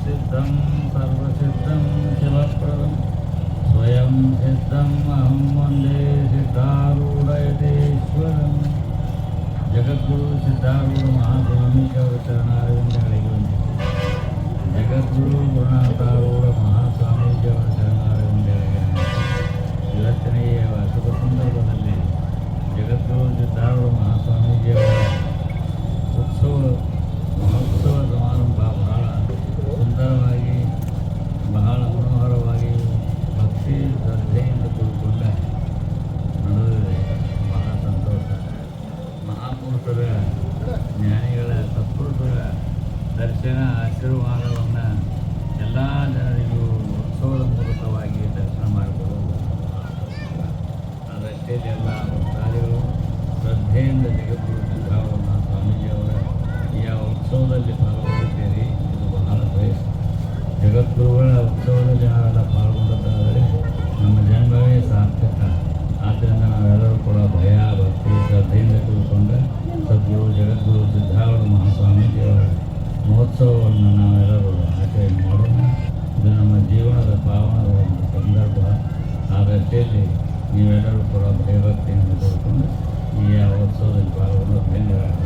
सिद्धं सर्वसिद्धं शिवप्रदं स्वयं सिद्धम् अहं वन्दे सिद्धारूढयतीश्वरं जगद्गुरु सिद्धारूढ़ महास्वामी ಅವರ ಚರಣಾರವಿಂದಗಳಿಗೆ ವಂದಿಸಿ ಜಗದ್ಗುರು ಗುರುನಾಥಾರೂಢ ಮಹಾಸ್ವಾಮೀಜಿ ಅವರ ಚರಣಾರವಿಂದಗಳಿಗೆ ಇವತ್ತಿನ ಈ ಶುಭ ಸಂದರ್ಭದಲ್ಲಿ ಜಗದ್ಗುರು ಸಿದ್ಧಾರೂಢ ಮಹಾಸ್ವಾಮೀಜಿಯವರ ಮಹೋತ್ಸವ ಸಮಾರಂಭ ಬಹಳ ಸುಂದರವಾಗಿ ಬಹಳ ಮನೋಹರವಾಗಿ ಭಕ್ತಿ ಶ್ರದ್ಧೆಯಿಂದ ಕೂಡಿಕೊಂಡ ನಡೆದಿದೆ. ಬಹಳ ಸಂತೋಷ. ಮಹಾಪುರುಷರ ಜ್ಞಾನಿಗಳ ಸತ್ಪುರುಷರ ದರ್ಶನ ಆಶೀರ್ವಾದವನ್ನು ಎಲ್ಲ ಜನರಿಗೂ ಉತ್ಸವದ ಮೂಲಕವಾಗಿ ದರ್ಶನ ಮಾಡಿಕೊಳ್ಳುವುದು. ಅದಷ್ಟೇ ಎಲ್ಲ ಭಕ್ತಾದಿಗಳು ಶ್ರದ್ಧೆಯಿಂದ ಜಗದ್ಗುರು ಸಿದ್ಧಾರೂಢ ಸ್ವಾಮೀಜಿಯವರ ಈ ಉತ್ಸವದಲ್ಲಿ ಪಾಲ್ಗೊಂಡಿದ್ದೀರಿ. ಇದು ಬಹಳ ಶ್ರೇಷ್ಠ. ಜಗದ್ಗುರುಗಳ ಉತ್ಸವದಲ್ಲಿ ನಾವೆಲ್ಲ ಪಾಲ್ಗೊಂಡದ್ದಾದರೆ ನಮ್ಮ ಜನ್ಮವೇ ಸಾರ್ಥಕ. ಆದ್ದರಿಂದ ನಾವೆಲ್ಲರೂ ಕೂಡ ಭಯ ಭಕ್ತಿ ಶ್ರದ್ಧೆಯಿಂದ ಕೂಡಿಕೊಂಡ ಸದ್ಗುರು ಜಗದ್ಗುರು ಸಿದ್ಧಾರೂಢ ಮಹಾಸ್ವಾಮೀಜಿಯವರ ಮಹೋತ್ಸವವನ್ನು ನಾವೆಲ್ಲರೂ ಆಚರಣೆ ಮಾಡೋಣ. ಇದು ನಮ್ಮ ಜೀವನದ ಪಾವನದ ಒಂದು ಸಂದರ್ಭ. ಆ ದೃಷ್ಟಿಯಲ್ಲಿ ನೀವೆಲ್ಲರೂ ಕೂಡ ಭಯಭಕ್ತಿಯನ್ನು ಕೂಡಿಕೊಂಡು ಈ ಉತ್ಸವದಲ್ಲಿ ಪಾಲ್ಗೊಂಡು ಧನ್ಯವಾದ.